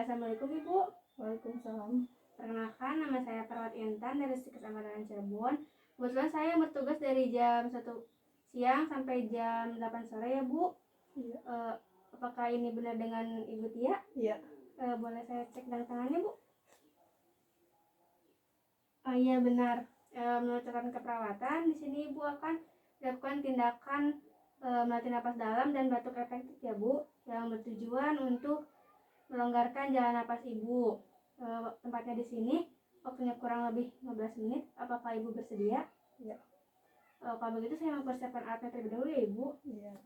Assalamualaikum Ibu. Waalaikumsalam. Perkenalkan, nama saya Perawat Intan dari Kecamatan Cirebon. Kebetulan saya bertugas dari jam 1 siang sampai jam 8 sore ya Bu. Iya. Apakah ini benar dengan Ibu Tia? Iya. Boleh saya cek tanda tangannya Bu? Oh iya benar. Menurut catatan keperawatan, di sini Ibu akan dilakukan tindakan melatih napas dalam dan batuk efektif ya Bu, yang bertujuan untuk melonggarkan jalan napas Ibu. Tempatnya di sini, waktunya kurang lebih 15 menit. Apakah Ibu bersedia? Iya. Kalau begitu saya mempersiapkan alatnya terlebih dahulu ya Ibu. Iya.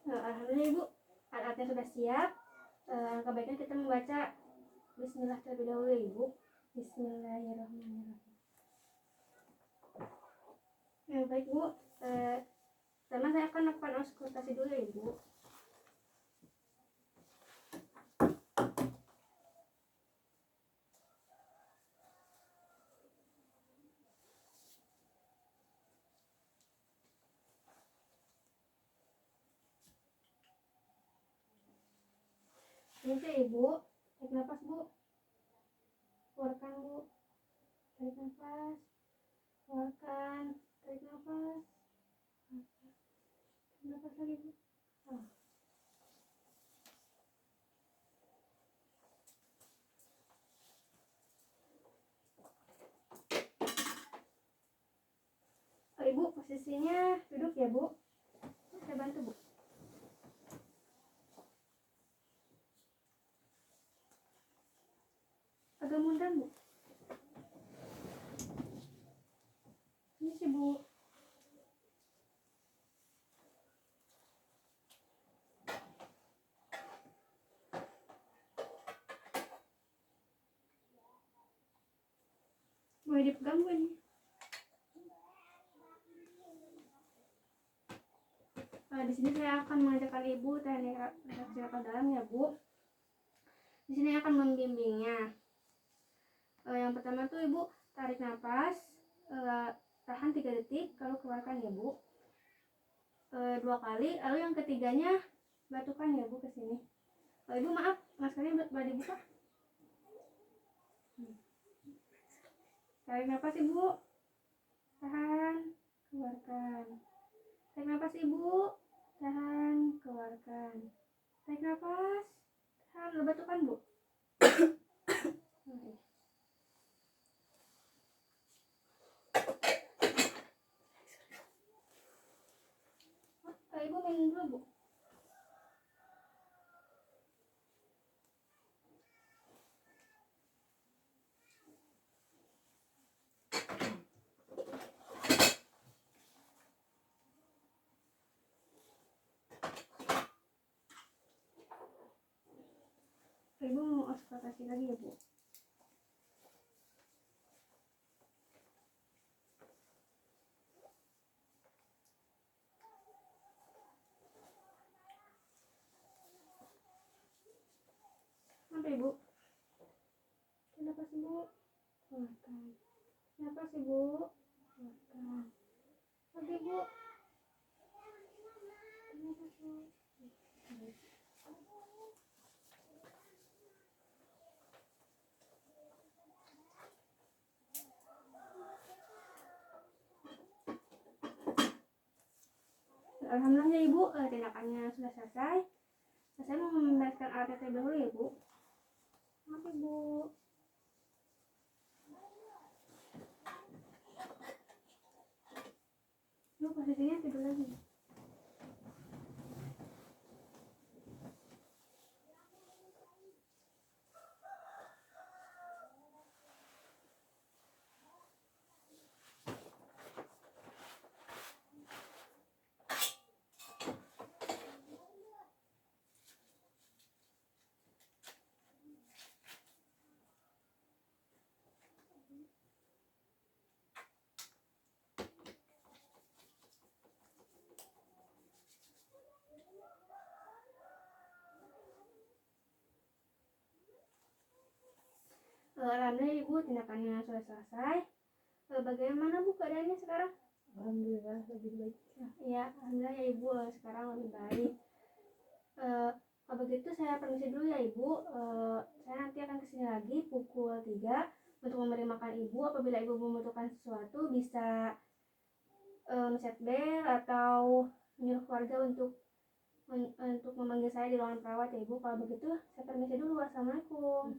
Alhamdulillah Ibu, alatnya sudah siap. Alangkah baiknya kita membaca Bismillah terlebih dahulu ya Ibu. Bismillahirrahmanirrahim. Baik Bu, pertama saya akan lakukan auskultasi dulu ya Ibu. Ini sih Ibu, tarik nafas Bu, keluarkan Bu, tarik nafas, keluarkan, tarik nafas, tarik nafas lagi Bu. Ibu posisinya duduk ya Bu, saya bantu Bu. Agak mundur Bu. Ini sih Bu. Boleh dipegang Bu ini. Di sini saya akan mengajarkan Ibu teknik napas dalam ya Bu. Di sini akan membimbingnya. Yang pertama tuh Ibu tarik nafas, tahan 3 detik, lalu keluarkan ya Bu. 2 kali, lalu yang ketiganya batukan ya Bu ke sini. Ibu maaf, maskernya boleh dibuka. Tarik nafas Ibu, tahan, keluarkan. Tarik nafas Ibu, tahan, keluarkan. Tarik nafas, tahan, lalu batukan Bu. Ibu minum dulu Bu. Ibu mau auskultasi lagi ya Bu. Sampai Bu. Napas ibu, keluarkan. Napas ibu, keluarkan. Lagi bu. Napas bu. Alhamdulillah ya ibu, tindakannya sudah selesai. Saya mau membereskan alat TT dulu ya bu. Maaf ibu. Bu posisinya tidur lagi. Alhamdulillah ibu, tindakannya sudah selesai. Bagaimana bu keadaannya sekarang? Alhamdulillah lebih baik. Ya, alhamdulillah ya ibu, sekarang lebih baik. Kalau begitu saya permisi dulu ya ibu. Saya nanti akan kesini lagi pukul 3 untuk memberi makan ibu. Apabila ibu membutuhkan sesuatu bisa set bel atau menyuruh keluarga untuk memanggil saya di ruangan perawat ya ibu. Kalau begitu saya permisi dulu. Wassalamualaikum.